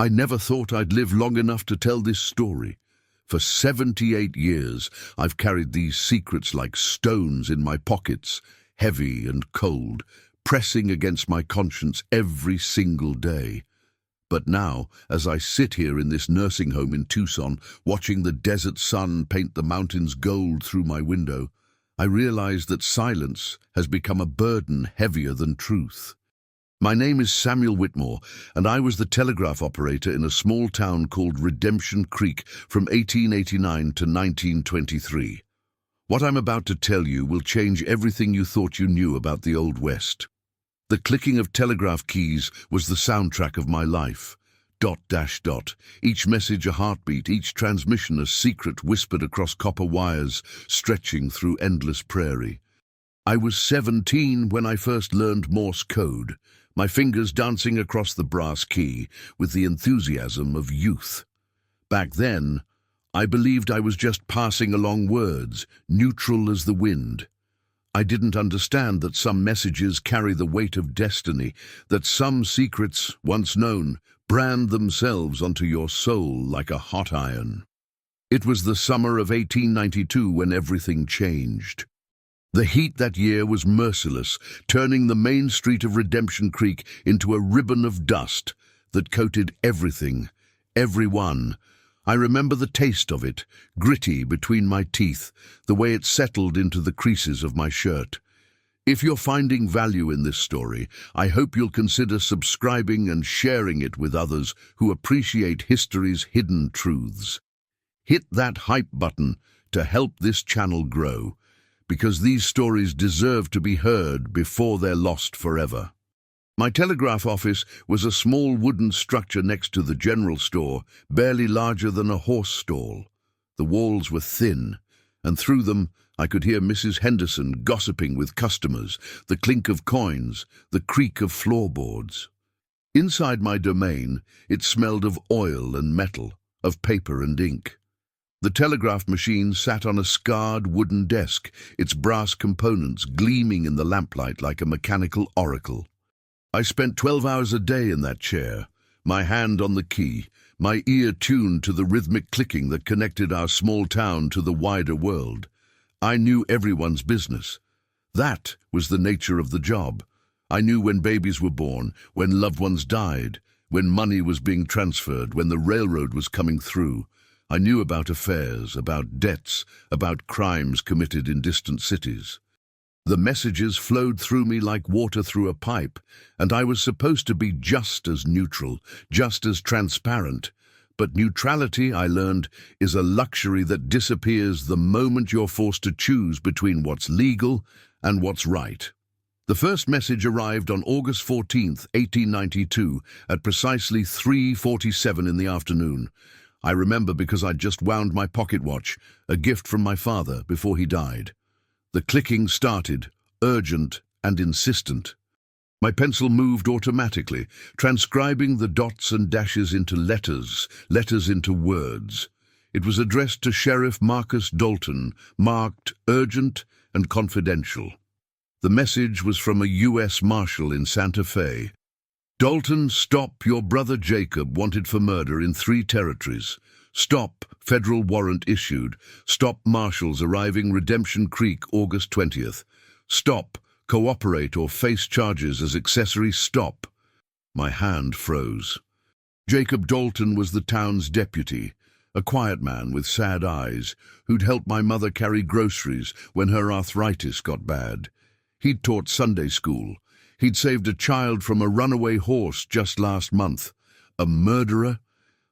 I never thought I'd live long enough to tell this story. For 78 years, I've carried these secrets like stones in my pockets, heavy and cold, pressing against my conscience every single day. But now, as I sit here in this nursing home in Tucson, watching the desert sun paint the mountains gold through my window, I realize that silence has become a burden heavier than truth. My name is Samuel Whitmore, and I was the telegraph operator in a small town called Redemption Creek from 1889 to 1923. What I'm about to tell you will change everything you thought you knew about the Old West. The clicking of telegraph keys was the soundtrack of my life. Dot dash dot, each message a heartbeat, each transmission a secret whispered across copper wires stretching through endless prairie. I was 17 when I first learned Morse code, my fingers dancing across the brass key with the enthusiasm of youth. Back then, I believed I was just passing along words, neutral as the wind. I didn't understand that some messages carry the weight of destiny, that some secrets, once known, brand themselves onto your soul like a hot iron. It was the summer of 1892 when everything changed. The heat that year was merciless, turning the main street of Redemption Creek into a ribbon of dust that coated everything, everyone. I remember the taste of it, gritty between my teeth, the way it settled into the creases of my shirt. If you're finding value in this story, I hope you'll consider subscribing and sharing it with others who appreciate history's hidden truths. Hit that hype button to help this channel grow, because these stories deserve to be heard before they're lost forever. My telegraph office was a small wooden structure next to the general store, barely larger than a horse stall. The walls were thin, and through them I could hear Mrs. Henderson gossiping with customers, the clink of coins, the creak of floorboards. Inside my domain, it smelled of oil and metal, of paper and ink. The telegraph machine sat on a scarred wooden desk, its brass components gleaming in the lamplight like a mechanical oracle. I spent 12 hours a day in that chair, my hand on the key, my ear tuned to the rhythmic clicking that connected our small town to the wider world. I knew everyone's business. That was the nature of the job. I knew when babies were born, when loved ones died, when money was being transferred, when the railroad was coming through. I knew about affairs, about debts, about crimes committed in distant cities. The messages flowed through me like water through a pipe, and I was supposed to be just as neutral, just as transparent. But neutrality, I learned, is a luxury that disappears the moment you're forced to choose between what's legal and what's right. The first message arrived on August 14th, 1892, at precisely 3:47 in the afternoon. I remember because I'd just wound my pocket watch, a gift from my father before he died. The clicking started, urgent and insistent. My pencil moved automatically, transcribing the dots and dashes into letters, letters into words. It was addressed to Sheriff Marcus Dalton, marked urgent and confidential. The message was from a U.S. Marshal in Santa Fe. Dalton, stop, your brother Jacob wanted for murder in 3 territories. Stop, federal warrant issued. Stop, marshals arriving Redemption Creek August 20th. Stop, cooperate or face charges as accessory. Stop. My hand froze. Jacob Dalton was the town's deputy, a quiet man with sad eyes, who'd helped my mother carry groceries when her arthritis got bad. He'd taught Sunday school. He'd saved a child from a runaway horse just last month. A murderer?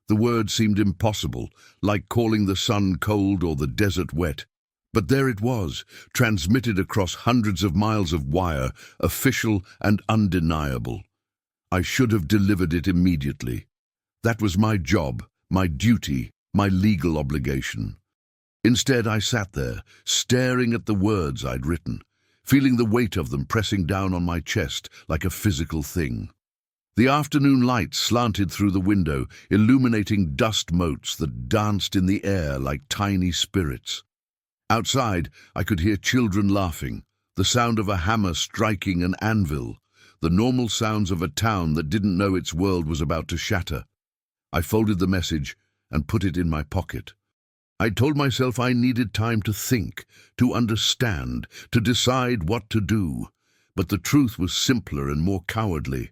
The word seemed impossible, like calling the sun cold or the desert wet. But there it was, transmitted across hundreds of miles of wire, official and undeniable. I should have delivered it immediately. That was my job, my duty, my legal obligation. Instead, I sat there, staring at the words I'd written, feeling the weight of them pressing down on my chest like a physical thing. The afternoon light slanted through the window, illuminating dust motes that danced in the air like tiny spirits. Outside, I could hear children laughing, the sound of a hammer striking an anvil, the normal sounds of a town that didn't know its world was about to shatter. I folded the message and put it in my pocket. I told myself I needed time to think, to understand, to decide what to do. But the truth was simpler and more cowardly.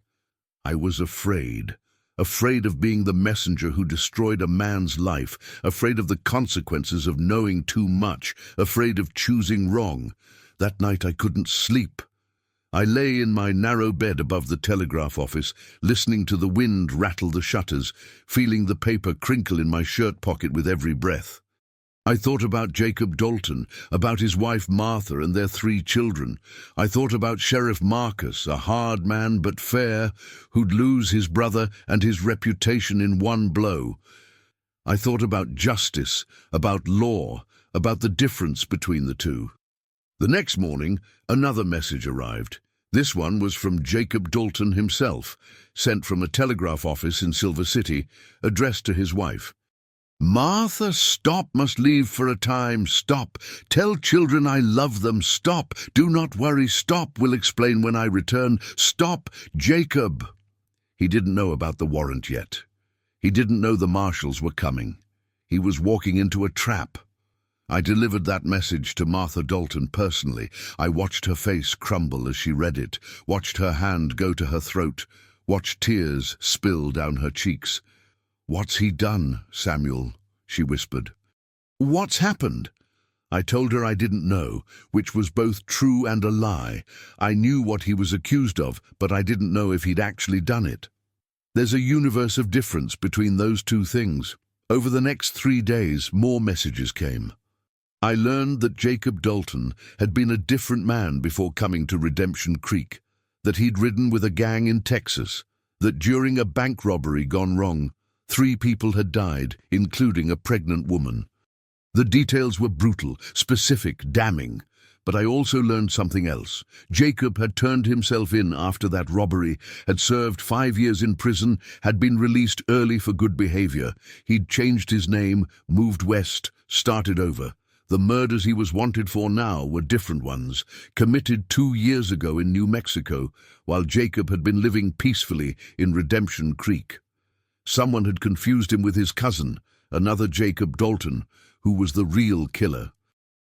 I was afraid. Afraid of being the messenger who destroyed a man's life, afraid of the consequences of knowing too much, afraid of choosing wrong. That night I couldn't sleep. I lay in my narrow bed above the telegraph office, listening to the wind rattle the shutters, feeling the paper crinkle in my shirt pocket with every breath. I thought about Jacob Dalton, about his wife Martha and their 3 children. I thought about Sheriff Marcus, a hard man but fair, who'd lose his brother and his reputation in one blow. I thought about justice, about law, about the difference between the two. The next morning, another message arrived. This one was from Jacob Dalton himself, sent from a telegraph office in Silver City, addressed to his wife. "Martha, stop, must leave for a time, stop. Tell children I love them, stop. Do not worry, stop, will explain when I return. Stop, Jacob." He didn't know about the warrant yet. He didn't know the marshals were coming. He was walking into a trap. I delivered that message to Martha Dalton personally. I watched her face crumble as she read it, watched her hand go to her throat, watched tears spill down her cheeks. "What's he done, Samuel?" she whispered. "What's happened?" I told her I didn't know, which was both true and a lie. I knew what he was accused of, but I didn't know if he'd actually done it. There's a universe of difference between those two things. Over the next 3 days, more messages came. I learned that Jacob Dalton had been a different man before coming to Redemption Creek, that he'd ridden with a gang in Texas, that during a bank robbery gone wrong, 3 people had died, including a pregnant woman. The details were brutal, specific, damning, but I also learned something else. Jacob had turned himself in after that robbery, had served 5 years in prison, had been released early for good behavior. He'd changed his name, moved west, started over. The murders he was wanted for now were different ones, committed 2 years ago in New Mexico, while Jacob had been living peacefully in Redemption Creek. Someone had confused him with his cousin, another Jacob Dalton, who was the real killer.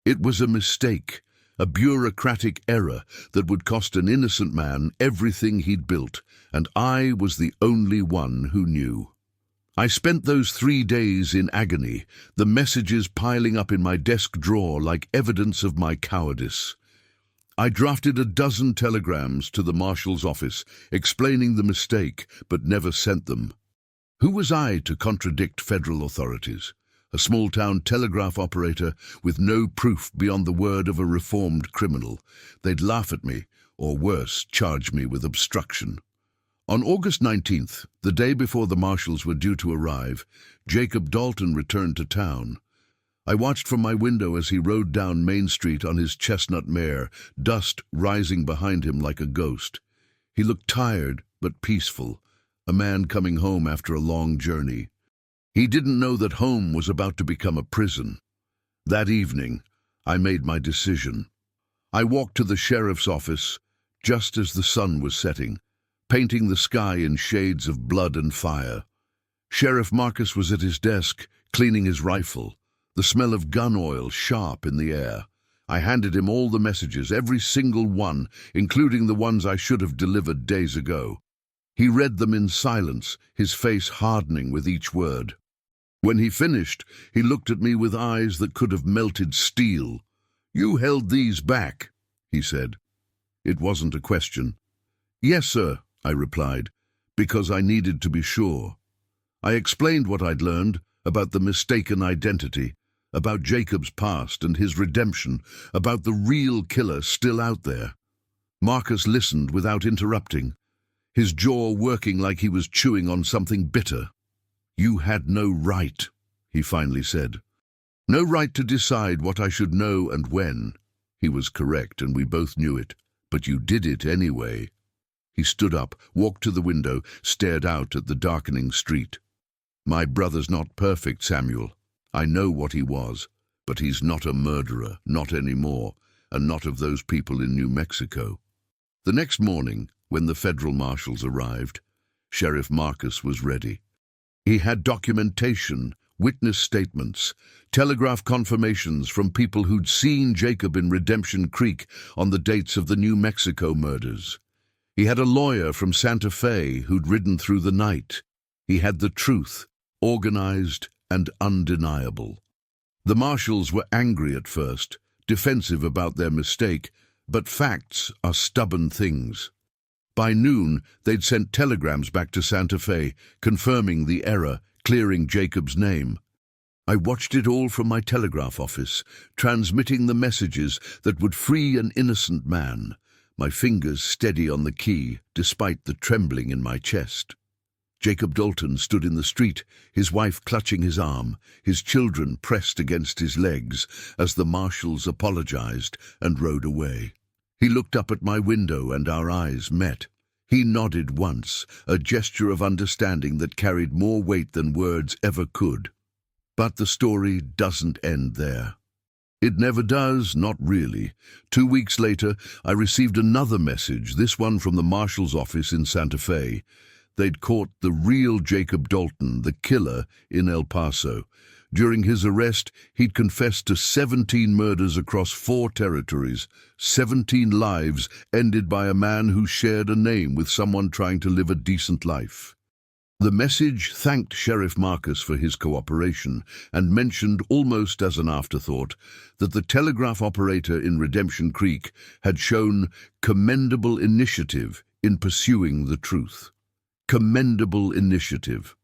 It was a mistake, a bureaucratic error that would cost an innocent man everything he'd built, and I was the only one who knew. I spent those 3 days in agony, the messages piling up in my desk drawer like evidence of my cowardice. I drafted a dozen telegrams to the marshal's office, explaining the mistake, but never sent them. Who was I to contradict federal authorities? A small-town telegraph operator with no proof beyond the word of a reformed criminal. They'd laugh at me, or worse, charge me with obstruction. On August 19th, the day before the marshals were due to arrive, Jacob Dalton returned to town. I watched from my window as he rode down Main Street on his chestnut mare, dust rising behind him like a ghost. He looked tired but peaceful, a man coming home after a long journey. He didn't know that home was about to become a prison. That evening, I made my decision. I walked to the sheriff's office just as the sun was setting, painting the sky in shades of blood and fire. Sheriff Marcus was at his desk, cleaning his rifle, the smell of gun oil sharp in the air. I handed him all the messages, every single one, including the ones I should have delivered days ago. He read them in silence, his face hardening with each word. When he finished, he looked at me with eyes that could have melted steel. "You held these back," he said. It wasn't a question. "Yes, sir," I replied, because I needed to be sure. I explained what I'd learned about the mistaken identity, about Jacob's past and his redemption, about the real killer still out there. Marcus listened without interrupting, his jaw working like he was chewing on something bitter. "You had no right," he finally said. "No right to decide what I should know and when." He was correct, and we both knew it, but you did it anyway. He stood up, walked to the window, stared out at the darkening street. "My brother's not perfect, Samuel. I know what he was, but he's not a murderer, not anymore, and not of those people in New Mexico." The next morning, when the federal marshals arrived, Sheriff Marcus was ready. He had documentation, witness statements, telegraph confirmations from people who'd seen Jacob in Redemption Creek on the dates of the New Mexico murders. He had a lawyer from Santa Fe who'd ridden through the night. He had the truth, organized and undeniable. The marshals were angry at first, defensive about their mistake, but facts are stubborn things. By noon, they'd sent telegrams back to Santa Fe, confirming the error, clearing Jacob's name. I watched it all from my telegraph office, transmitting the messages that would free an innocent man, my fingers steady on the key, despite the trembling in my chest. Jacob Dalton stood in the street, his wife clutching his arm, his children pressed against his legs, as the marshals apologized and rode away. He looked up at my window and our eyes met. He nodded once, a gesture of understanding that carried more weight than words ever could. But the story doesn't end there. It never does, not really. 2 weeks later, I received another message, this one from the marshal's office in Santa Fe. They'd caught the real Jacob Dalton, the killer, in El Paso. During his arrest, he'd confessed to 17 murders across 4 territories, 17 lives ended by a man who shared a name with someone trying to live a decent life. The message thanked Sheriff Marcus for his cooperation and mentioned almost as an afterthought that the telegraph operator in Redemption Creek had shown commendable initiative in pursuing the truth. Commendable initiative.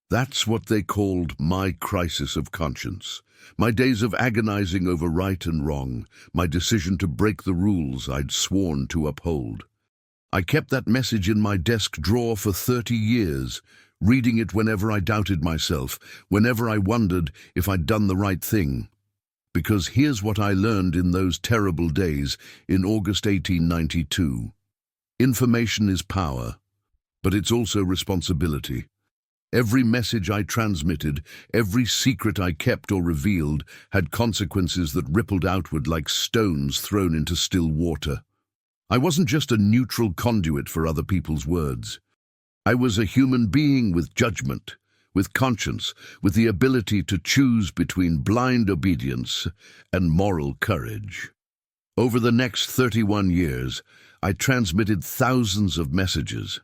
That's what they called my crisis of conscience, my days of agonizing over right and wrong, my decision to break the rules I'd sworn to uphold. I kept that message in my desk drawer for 30 years, reading it whenever I doubted myself, whenever I wondered if I'd done the right thing. Because here's what I learned in those terrible days in August 1892. Information is power, but it's also responsibility. Every message I transmitted, every secret I kept or revealed, had consequences that rippled outward like stones thrown into still water. I wasn't just a neutral conduit for other people's words. I was a human being with judgment, with conscience, with the ability to choose between blind obedience and moral courage. Over the next 31 years, I transmitted thousands of messages.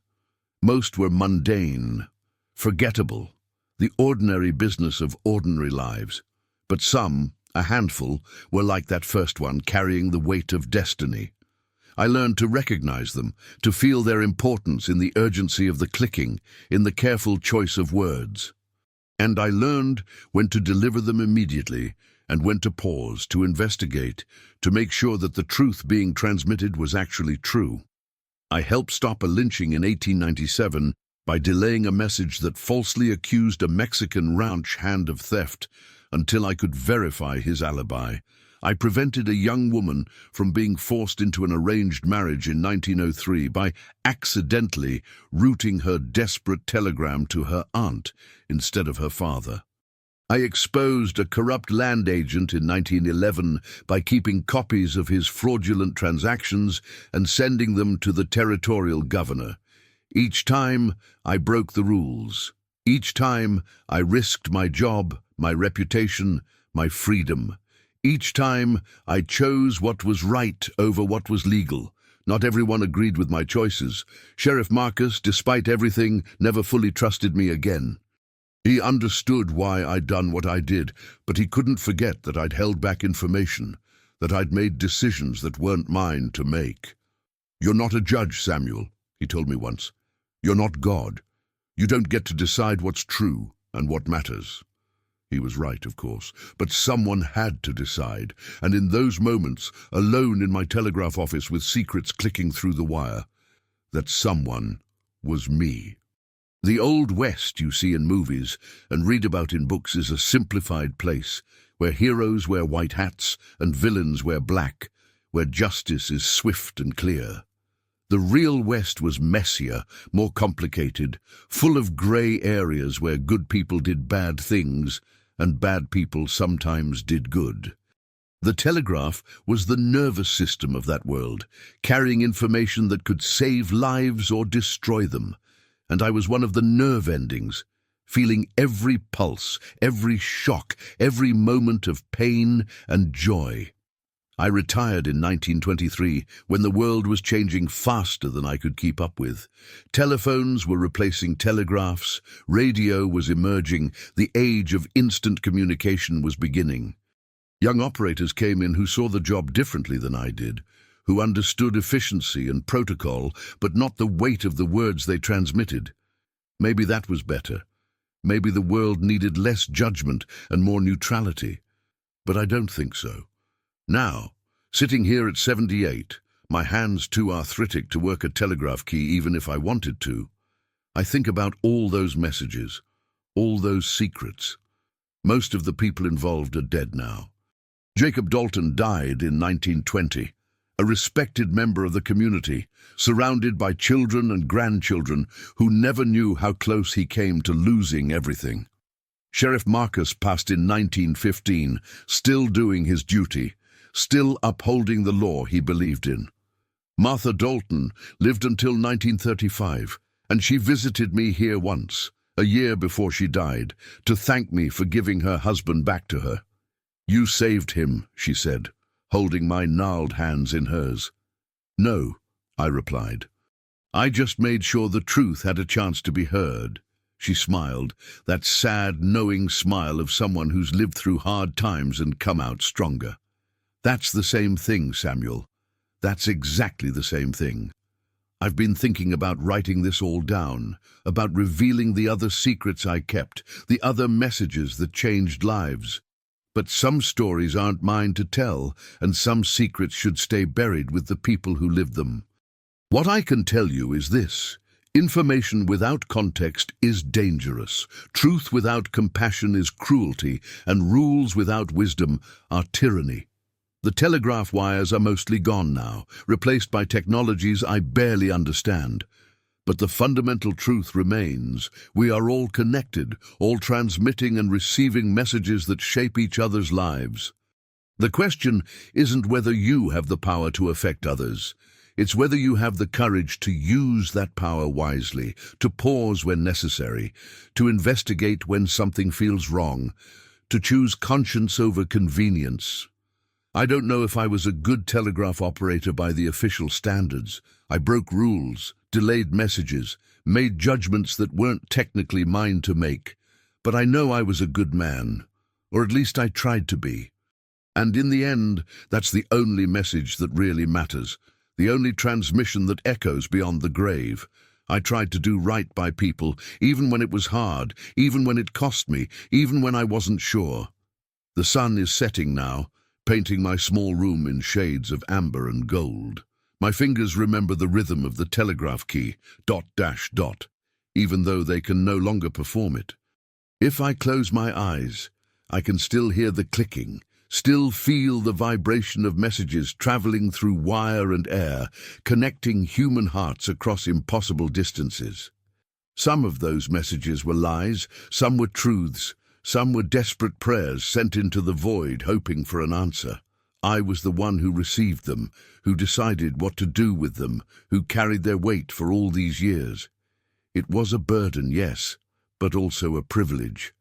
Most were mundane, forgettable, the ordinary business of ordinary lives. But some, a handful, were like that first one, carrying the weight of destiny. I learned to recognize them, to feel their importance in the urgency of the clicking, in the careful choice of words. And I learned when to deliver them immediately and when to pause, to investigate, to make sure that the truth being transmitted was actually true. I helped stop a lynching in 1897 by delaying a message that falsely accused a Mexican ranch hand of theft until I could verify his alibi. I prevented a young woman from being forced into an arranged marriage in 1903 by accidentally routing her desperate telegram to her aunt instead of her father. I exposed a corrupt land agent in 1911 by keeping copies of his fraudulent transactions and sending them to the territorial governor. Each time, I broke the rules. Each time, I risked my job, my reputation, my freedom. Each time, I chose what was right over what was legal. Not everyone agreed with my choices. Sheriff Marcus, despite everything, never fully trusted me again. He understood why I'd done what I did, but he couldn't forget that I'd held back information, that I'd made decisions that weren't mine to make. "You're not a judge, Samuel," he told me once. "You're not God. You don't get to decide what's true and what matters." He was right, of course, but someone had to decide, and in those moments, alone in my telegraph office with secrets clicking through the wire, that someone was me. The Old West you see in movies and read about in books is a simplified place, where heroes wear white hats and villains wear black, where justice is swift and clear. The real West was messier, more complicated, full of grey areas where good people did bad things and bad people sometimes did good. The telegraph was the nervous system of that world, carrying information that could save lives or destroy them, and I was one of the nerve endings, feeling every pulse, every shock, every moment of pain and joy. I retired in 1923 when the world was changing faster than I could keep up with. Telephones were replacing telegraphs, radio was emerging, the age of instant communication was beginning. Young operators came in who saw the job differently than I did, who understood efficiency and protocol, but not the weight of the words they transmitted. Maybe that was better. Maybe the world needed less judgment and more neutrality. But I don't think so. Now, sitting here at 78, my hands too arthritic to work a telegraph key even if I wanted to, I think about all those messages, all those secrets. Most of the people involved are dead now. Jacob Dalton died in 1920, a respected member of the community, surrounded by children and grandchildren who never knew how close he came to losing everything. Sheriff Marcus passed in 1915, still doing his duty, still upholding the law he believed in. Martha Dalton lived until 1935, and she visited me here once, a year before she died, to thank me for giving her husband back to her. "You saved him," she said, holding my gnarled hands in hers. "No," I replied. "I just made sure the truth had a chance to be heard." She smiled, that sad, knowing smile of someone who's lived through hard times and come out stronger. "That's the same thing, Samuel. That's exactly the same thing. I've been thinking about writing this all down, about revealing the other secrets I kept, the other messages that changed lives. But some stories aren't mine to tell, and some secrets should stay buried with the people who lived them. What I can tell you is this: information without context is dangerous, truth without compassion is cruelty, and rules without wisdom are tyranny. The telegraph wires are mostly gone now, replaced by technologies I barely understand. But the fundamental truth remains: we are all connected, all transmitting and receiving messages that shape each other's lives. The question isn't whether you have the power to affect others. It's whether you have the courage to use that power wisely, to pause when necessary, to investigate when something feels wrong, to choose conscience over convenience. I don't know if I was a good telegraph operator by the official standards. I broke rules, delayed messages, made judgments that weren't technically mine to make. But I know I was a good man, or at least I tried to be. And in the end, that's the only message that really matters, the only transmission that echoes beyond the grave. I tried to do right by people, even when it was hard, even when it cost me, even when I wasn't sure. The sun is setting now, painting my small room in shades of amber and gold. My fingers remember the rhythm of the telegraph key, dot dash dot, even though they can no longer perform it. If I close my eyes, I can still hear the clicking, still feel the vibration of messages traveling through wire and air, connecting human hearts across impossible distances. Some of those messages were lies, some were truths, some were desperate prayers sent into the void hoping for an answer. I was the one who received them, who decided what to do with them, who carried their weight for all these years. It was a burden, yes, but also a privilege.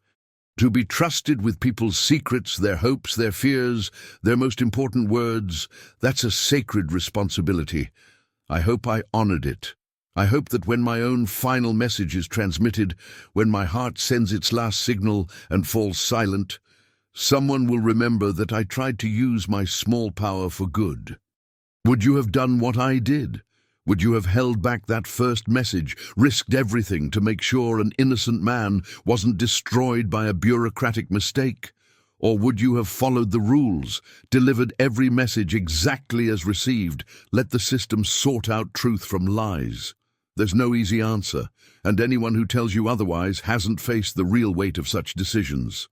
To be trusted with people's secrets, their hopes, their fears, their most important words, that's a sacred responsibility. I hope I honored it. I hope that when my own final message is transmitted, when my heart sends its last signal and falls silent, someone will remember that I tried to use my small power for good. Would you have done what I did? Would you have held back that first message, risked everything to make sure an innocent man wasn't destroyed by a bureaucratic mistake? Or would you have followed the rules, delivered every message exactly as received, let the system sort out truth from lies? There's no easy answer, and anyone who tells you otherwise hasn't faced the real weight of such decisions.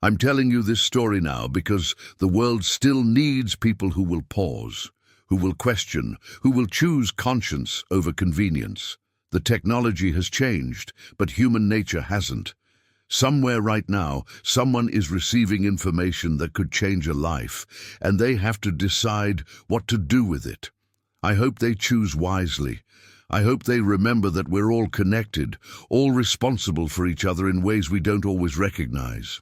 I'm telling you this story now because the world still needs people who will pause, who will question, who will choose conscience over convenience. The technology has changed, but human nature hasn't. Somewhere right now, someone is receiving information that could change a life, and they have to decide what to do with it. I hope they choose wisely. I hope they remember that we're all connected, all responsible for each other in ways we don't always recognize.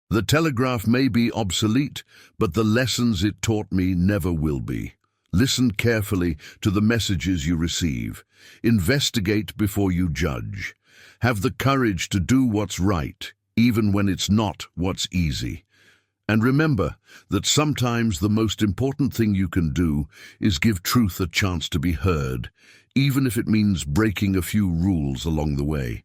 The telegraph may be obsolete, but the lessons it taught me never will be. Listen carefully to the messages you receive. Investigate before you judge. Have the courage to do what's right, even when it's not what's easy. And remember that sometimes the most important thing you can do is give truth a chance to be heard, even if it means breaking a few rules along the way.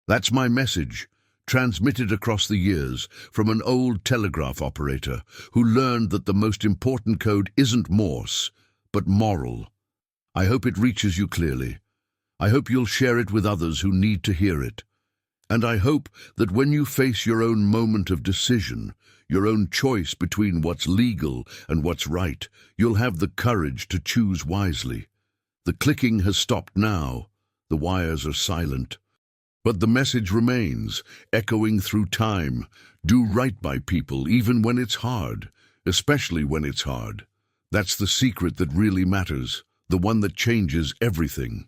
That's my message, transmitted across the years from an old telegraph operator who learned that the most important code isn't Morse, but moral. I hope it reaches you clearly. I hope you'll share it with others who need to hear it. And I hope that when you face your own moment of decision, your own choice between what's legal and what's right, you'll have the courage to choose wisely. The clicking has stopped now. The wires are silent. But the message remains, echoing through time. Do right by people, even when it's hard, especially when it's hard. That's the secret that really matters, the one that changes everything.